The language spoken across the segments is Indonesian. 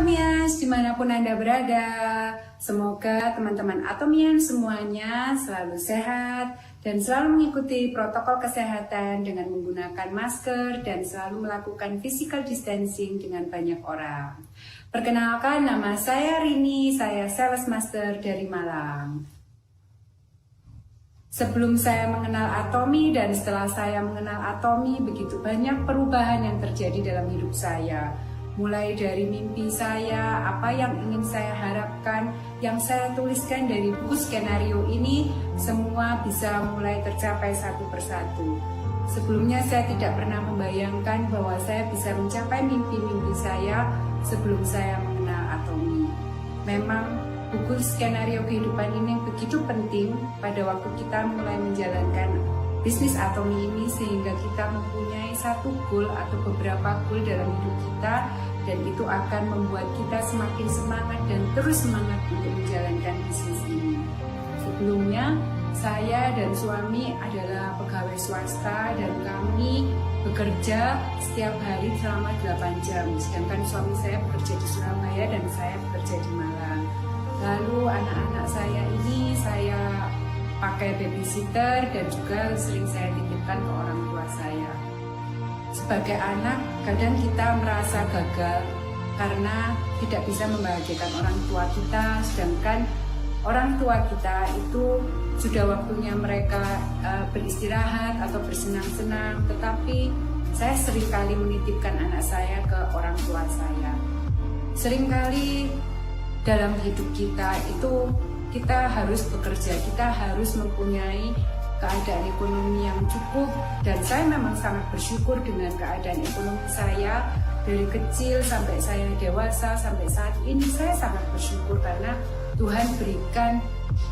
Atomians, dimanapun Anda berada, semoga teman-teman Atomian semuanya selalu sehat dan selalu mengikuti protokol kesehatan dengan menggunakan masker dan selalu melakukan physical distancing dengan banyak orang. Perkenalkan, nama saya Rini, saya Sales Master dari Malang. Sebelum saya mengenal Atomi dan setelah saya mengenal Atomi, begitu banyak perubahan yang terjadi dalam hidup saya. Mulai dari mimpi saya, apa yang ingin saya harapkan, yang saya tuliskan dari buku skenario ini, semua bisa mulai tercapai satu persatu. Sebelumnya saya tidak pernah membayangkan bahwa saya bisa mencapai mimpi-mimpi saya sebelum saya mengenal Atomi. Memang buku skenario kehidupan ini begitu penting pada waktu kita mulai menjalankan bisnis Atomi ini, sehingga kita mempunyai satu goal atau beberapa goal dalam hidup kita, dan itu akan membuat kita semakin semangat dan terus semangat untuk menjalankan bisnis ini. Sebelumnya, saya dan suami adalah pegawai swasta dan kami bekerja setiap hari selama 8 jam, sedangkan suami saya bekerja di Surabaya dan saya bekerja di Malang. Lalu anak-anak saya ini saya pakai babysitter dan juga sering saya titipkan ke orang tua saya. Sebagai anak, kadang kita merasa gagal karena tidak bisa membahagiakan orang tua kita, sedangkan orang tua kita itu sudah waktunya mereka beristirahat atau bersenang-senang, tetapi saya seringkali menitipkan anak saya ke orang tua saya. Seringkali dalam hidup kita itu kita harus bekerja, kita harus mempunyai keadaan ekonomi yang cukup, dan saya memang sangat bersyukur dengan keadaan ekonomi saya dari kecil sampai saya dewasa sampai saat ini. Saya sangat bersyukur karena Tuhan berikan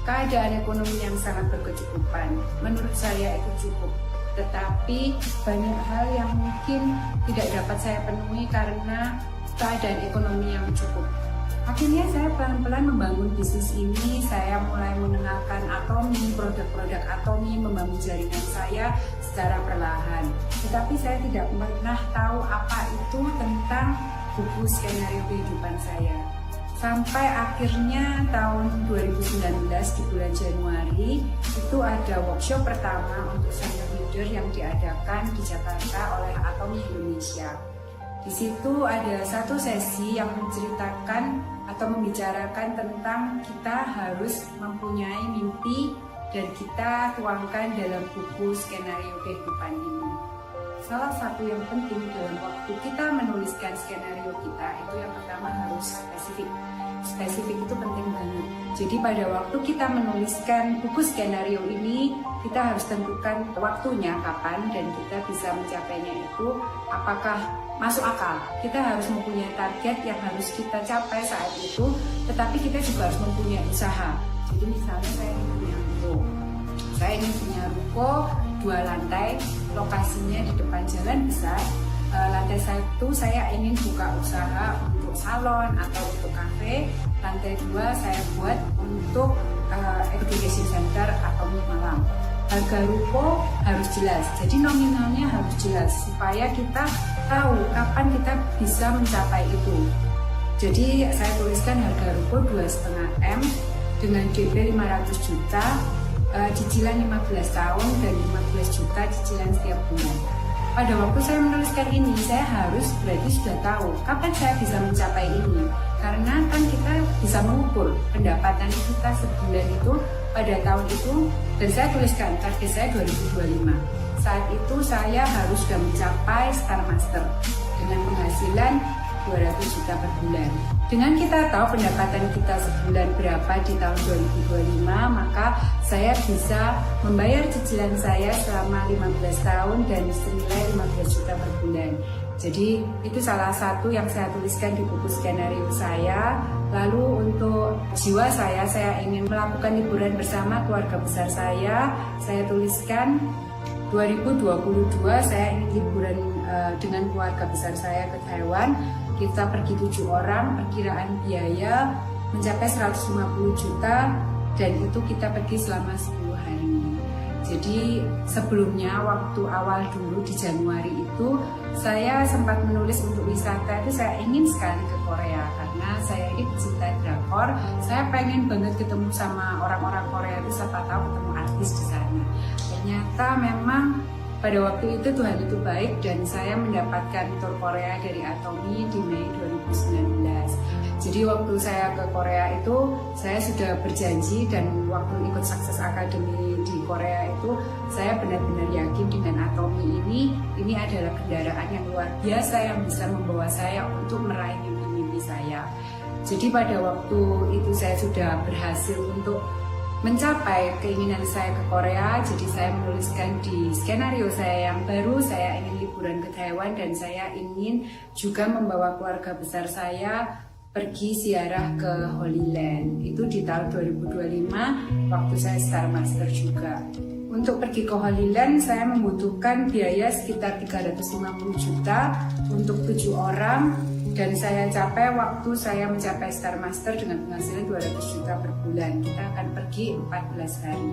keadaan ekonomi yang sangat berkecukupan. Menurut saya itu cukup, tetapi banyak hal yang mungkin tidak dapat saya penuhi karena keadaan ekonomi yang cukup. Akhirnya saya pelan-pelan membangun bisnis ini. Saya mulai mengenalkan Atomi, produk-produk Atomi, membangun jaringan saya secara perlahan. Tetapi saya tidak pernah tahu apa itu tentang buku skenario kehidupan saya. Sampai akhirnya tahun 2019 di bulan Januari, itu ada workshop pertama untuk senior leader yang diadakan di Jakarta oleh Atomi Indonesia. Di situ ada satu sesi yang menceritakan atau membicarakan tentang kita harus mempunyai mimpi dan kita tuangkan dalam buku skenario kehidupan ini. Salah satu yang penting dalam waktu kita menuliskan skenario kita itu yang pertama harus spesifik. Spesifik itu penting banget. Jadi pada waktu kita menuliskan buku skenario ini, kita harus tentukan waktunya kapan dan kita bisa mencapainya itu apakah masuk akal. Kita harus mempunyai target yang harus kita capai saat itu, tetapi kita juga harus mempunyai usaha. Jadi misalnya saya ingin punya ruko. Saya ingin punya ruko 2 lantai, lokasinya di depan jalan besar. Lantai 1 saya ingin buka usaha untuk salon atau untuk kafe. Lantai 2 saya buat untuk education center atau Malang. Harga ruko harus jelas, jadi nominalnya harus jelas supaya kita tahu kapan kita bisa mencapai itu. Jadi saya tuliskan harga ruko 2,5 M dengan DP 500 juta, cicilan 15 tahun dan 15 juta cicilan setiap bulan. Pada waktu saya menuliskan ini, saya harus berarti sudah tahu kapan saya bisa mencapai ini. Karena kan kita bisa mengukur pendapatan kita sebulan itu pada tahun itu, dan saya tuliskan target saya 2025. Saat itu saya harus sudah mencapai Star Master dengan penghasilan 200 juta per bulan. Dengan kita tahu pendapatan kita sebulan berapa di tahun 2025, maka saya bisa membayar cicilan saya selama 15 tahun dan senilai 15 juta per bulan. Jadi itu salah satu yang saya tuliskan di buku skenario saya. Lalu untuk jiwa saya ingin melakukan liburan bersama keluarga besar saya. Saya tuliskan 2022 saya ingin liburan dengan keluarga besar saya ke Taiwan. Kita pergi 7 orang, perkiraan biaya mencapai 150 juta dan itu kita pergi selama 10 hari. Jadi sebelumnya waktu awal dulu di Januari itu itu saya sempat menulis untuk wisata itu saya ingin sekali ke Korea karena saya ini pecinta drakor. Saya pengen banget ketemu sama orang-orang Korea itu, siapa tahu ketemu artis di sana. Ternyata memang pada waktu itu Tuhan itu baik dan saya mendapatkan tur Korea dari Atomy di Mei 2019. Jadi waktu saya ke Korea itu saya sudah berjanji, dan waktu ikut Success Academy di Korea itu saya benar-benar yakin dengan Atomy ini adalah kendaraan yang luar biasa yang bisa membawa saya untuk meraih mimpi-mimpi saya. Jadi pada waktu itu saya sudah berhasil untuk mencapai keinginan saya ke Korea. Jadi saya menuliskan di skenario saya yang baru, saya ingin liburan ke Taiwan dan saya ingin juga membawa keluarga besar saya pergi ziarah ke Holy Land. Itu di tahun 2025 waktu saya Star Master juga. Untuk pergi ke Holy Land saya membutuhkan biaya sekitar 350 juta untuk 7 orang, dan saya capai waktu saya mencapai Star Master dengan penghasilan 200 juta per bulan. Kita akan pergi 14 hari.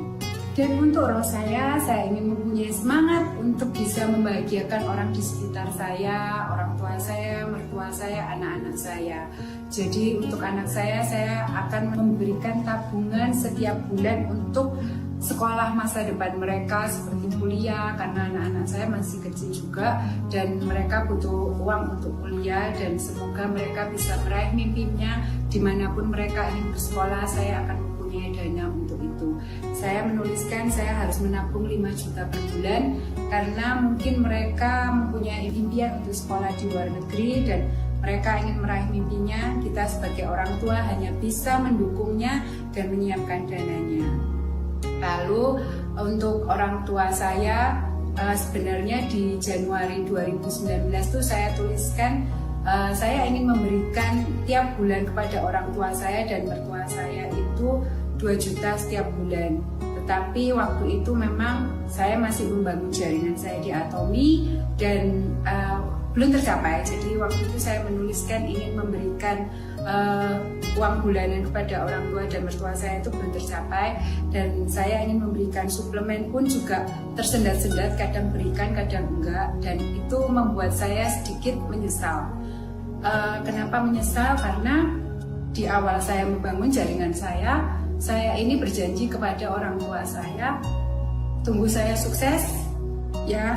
Dan untuk roh saya ingin mempunyai semangat untuk bisa membahagiakan orang di sekitar saya, orang tua saya, mertua saya, anak-anak saya. Jadi untuk anak saya akan memberikan tabungan setiap bulan untuk sekolah masa depan mereka seperti kuliah, karena anak-anak saya masih kecil juga dan mereka butuh uang untuk kuliah, dan semoga mereka bisa meraih mimpinya dimanapun mereka ingin bersekolah. Saya akan mempunyai dana untuk itu. Saya menuliskan saya harus menabung 5 juta per bulan karena mungkin mereka mempunyai impian untuk sekolah di luar negeri dan mereka ingin meraih mimpinya. Kita sebagai orang tua hanya bisa mendukungnya dan menyiapkan dananya. Lalu untuk orang tua saya sebenarnya di Januari 2019 itu saya tuliskan saya ingin memberikan tiap bulan kepada orang tua saya dan mertua saya itu 2 juta setiap bulan. Tetapi waktu itu memang saya masih membangun jaringan saya di Atomy dan belum tercapai. Jadi waktu itu saya menuliskan ingin memberikan uang bulanan kepada orang tua dan mertua saya, itu belum tercapai, dan saya ingin memberikan suplemen pun juga tersendat-sendat, kadang berikan kadang enggak, dan itu membuat saya sedikit menyesal. Kenapa menyesal? Karena di awal saya membangun jaringan saya ini berjanji kepada orang tua saya, tunggu saya sukses ya,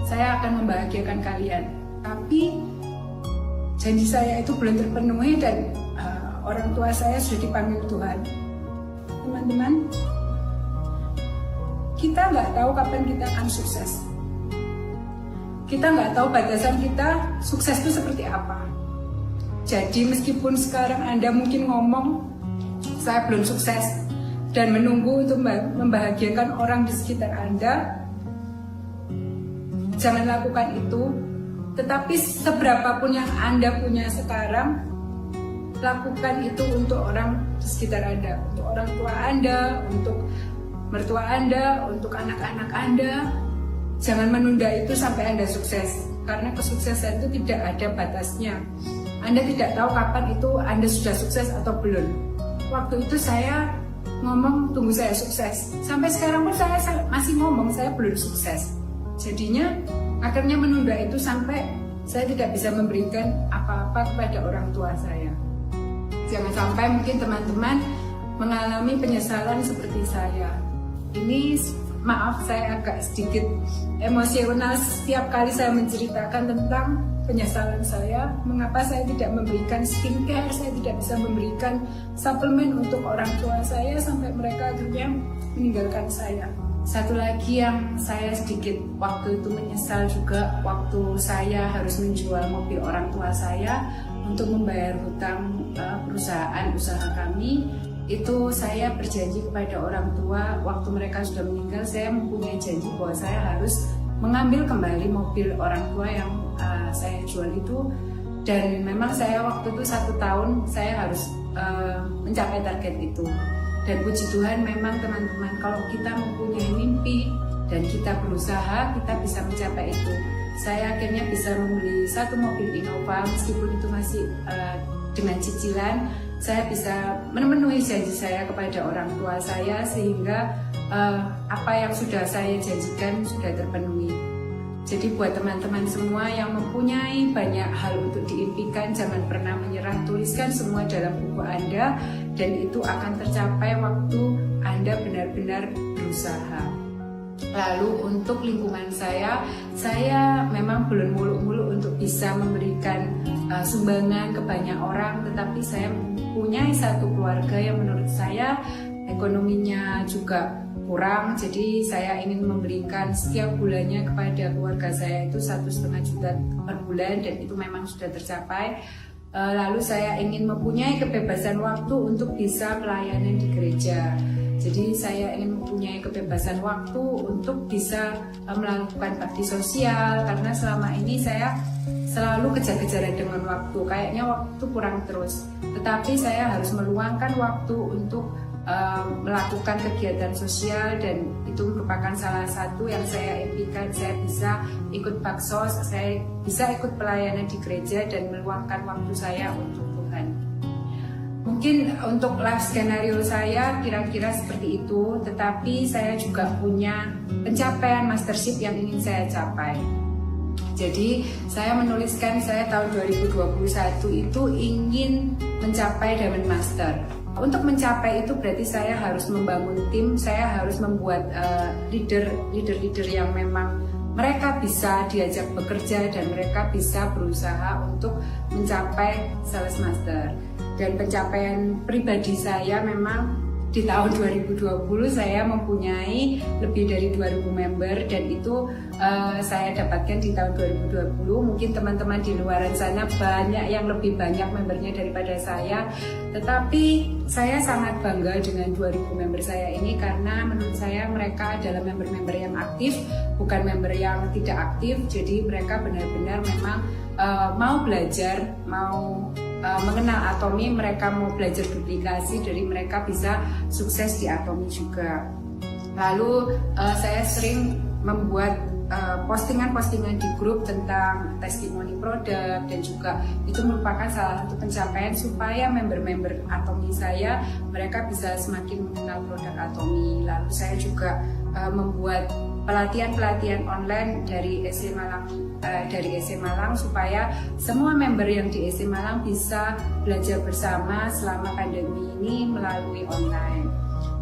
saya akan membahagiakan kalian. Tapi janji saya itu belum terpenuhi dan orang tua saya sudah dipanggil Tuhan. Teman-teman, kita nggak tahu kapan kita akan sukses. Kita nggak tahu batasan kita sukses itu seperti apa. Jadi meskipun sekarang Anda mungkin ngomong saya belum sukses dan menunggu untuk membahagiakan orang di sekitar Anda, jangan lakukan itu. Tetapi seberapapun yang Anda punya sekarang, lakukan itu untuk orang di sekitar Anda, untuk orang tua Anda, untuk mertua Anda, untuk anak-anak Anda. Jangan menunda itu sampai Anda sukses, karena kesuksesan itu tidak ada batasnya. Anda tidak tahu kapan itu Anda sudah sukses atau belum. Waktu itu saya ngomong tunggu saya sukses. Sampai sekarang pun saya masih ngomong saya belum sukses. Jadinya akhirnya menunda itu sampai saya tidak bisa memberikan apa-apa kepada orang tua saya. Jangan sampai mungkin teman-teman mengalami penyesalan seperti saya. Ini maaf saya agak sedikit emosional setiap kali saya menceritakan tentang penyesalan saya. Mengapa saya tidak memberikan skincare, saya tidak bisa memberikan suplemen untuk orang tua saya sampai mereka akhirnya meninggalkan saya. Satu lagi yang saya sedikit waktu itu menyesal juga, waktu saya harus menjual mobil orang tua saya untuk membayar hutang perusahaan usaha kami. Itu saya berjanji kepada orang tua, waktu mereka sudah meninggal saya mempunyai janji bahwa saya harus mengambil kembali mobil orang tua yang saya jual itu. Dan memang saya waktu itu 1 tahun saya harus mencapai target itu. Dan puji Tuhan memang teman-teman, kalau kita mempunyai mimpi dan kita berusaha, kita bisa mencapai itu. Saya akhirnya bisa membeli 1 mobil Innova, meskipun itu masih dengan cicilan. Saya bisa memenuhi janji saya kepada orang tua saya, sehingga apa yang sudah saya janjikan sudah terpenuhi. Jadi buat teman-teman semua yang mempunyai banyak hal untuk diimpikan, jangan pernah menyerah, tuliskan semua dalam buku Anda dan itu akan tercapai waktu Anda benar-benar berusaha. Lalu untuk lingkungan saya memang belum muluk-muluk untuk bisa memberikan sumbangan ke banyak orang, tetapi saya mempunyai satu keluarga yang menurut saya ekonominya juga kurang, jadi saya ingin memberikan setiap bulannya kepada keluarga saya itu 1,5 juta per bulan dan itu memang sudah tercapai. Lalu saya ingin mempunyai kebebasan waktu untuk bisa pelayanan di gereja. Jadi saya ingin mempunyai kebebasan waktu untuk bisa melakukan bakti sosial, karena selama ini saya selalu kejar-kejaran dengan waktu, kayaknya waktu kurang terus. Tetapi saya harus meluangkan waktu untuk melakukan kegiatan sosial dan itu merupakan salah satu yang saya impikan. Saya bisa ikut baksos, saya bisa ikut pelayanan di gereja dan meluangkan waktu saya untuk Tuhan. Mungkin untuk life skenario saya kira-kira seperti itu, tetapi saya juga punya pencapaian mastership yang ingin saya capai. Jadi saya menuliskan saya tahun 2021 itu ingin mencapai Diamond Master. Untuk mencapai itu berarti saya harus membangun tim, saya harus membuat leader yang memang mereka bisa diajak bekerja dan mereka bisa berusaha untuk mencapai Sales Master. Dan pencapaian pribadi saya memang di tahun 2020 saya mempunyai lebih dari 2000 member dan itu saya dapatkan di tahun 2020. Mungkin teman-teman di luar sana banyak yang lebih banyak membernya daripada saya, tetapi saya sangat bangga dengan 2000 member saya ini karena menurut saya mereka adalah member-member yang aktif, bukan member yang tidak aktif. Jadi mereka benar-benar memang mau belajar, mau mengenal Atomi, mereka mau belajar duplikasi, jadi mereka bisa sukses di Atomi juga. Lalu saya sering membuat postingan-postingan di grup tentang testimoni produk dan juga itu merupakan salah satu pencapaian supaya member-member Atomi saya mereka bisa semakin mengenal produk Atomi. Lalu saya juga membuat pelatihan-pelatihan online dari SC Malang supaya semua member yang di SC Malang bisa belajar bersama selama pandemi ini melalui online.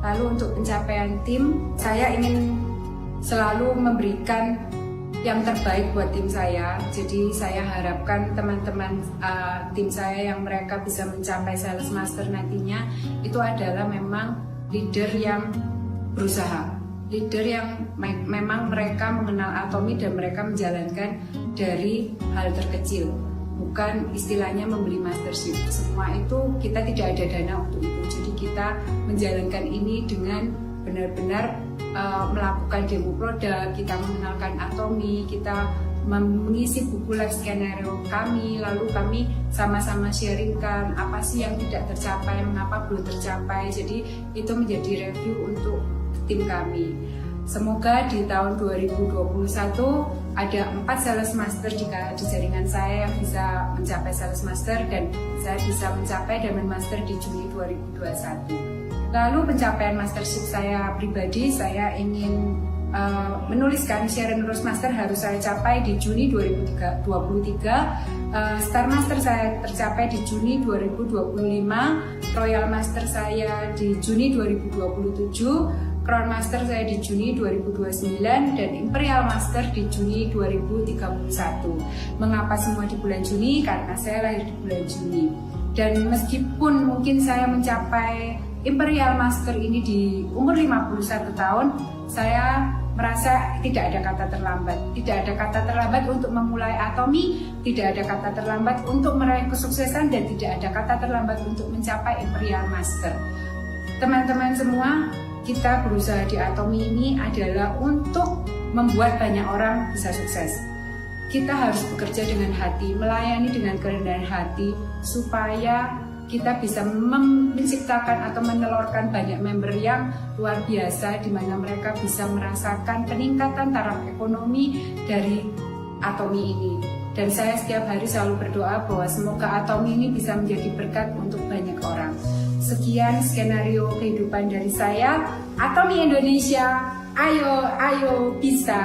Lalu untuk pencapaian tim, saya ingin selalu memberikan yang terbaik buat tim saya. Jadi saya harapkan teman-teman tim saya yang mereka bisa mencapai Sales Master nantinya itu adalah memang leader yang berusaha, leader yang memang mereka mengenal Atomi dan mereka menjalankan dari hal terkecil, bukan istilahnya membeli mastership. Semua itu kita tidak ada dana untuk itu, jadi kita menjalankan ini dengan benar-benar melakukan demo produk, kita mengenalkan Atomi, kita mengisi buku life skenario kami, lalu kami sama-sama sharingkan apa sih yang tidak tercapai, mengapa belum tercapai. Jadi itu menjadi review untuk tim kami. Semoga di tahun 2021 ada 4 Sales Master di jaringan saya yang bisa mencapai Sales Master dan saya bisa mencapai Diamond Master di Juni 2021. Lalu pencapaian mastership saya pribadi, saya ingin menuliskan Sharon Rose Master harus saya capai di Juni 2023. Star Master saya tercapai di Juni 2025. Royal Master saya di Juni 2027. Crown Master saya di Juni 2029 dan Imperial Master di Juni 2031. Mengapa semua di bulan Juni? Karena saya lahir di bulan Juni. Dan meskipun mungkin saya mencapai Imperial Master ini di umur 51 tahun, saya merasa tidak ada kata terlambat. Tidak ada kata terlambat untuk memulai Atomi, tidak ada kata terlambat untuk meraih kesuksesan, dan tidak ada kata terlambat untuk mencapai Imperial Master. Teman-teman semua, kita berusaha di Atomi ini adalah untuk membuat banyak orang bisa sukses. Kita harus bekerja dengan hati, melayani dengan kerendahan hati, supaya kita bisa menciptakan atau menelurkan banyak member yang luar biasa, di mana mereka bisa merasakan peningkatan taraf ekonomi dari Atomi ini. Dan saya setiap hari selalu berdoa bahwa semoga Atomi ini bisa menjadi berkat untuk banyak orang. Sekian skenario kehidupan dari saya, Atomi Indonesia, ayo bisa!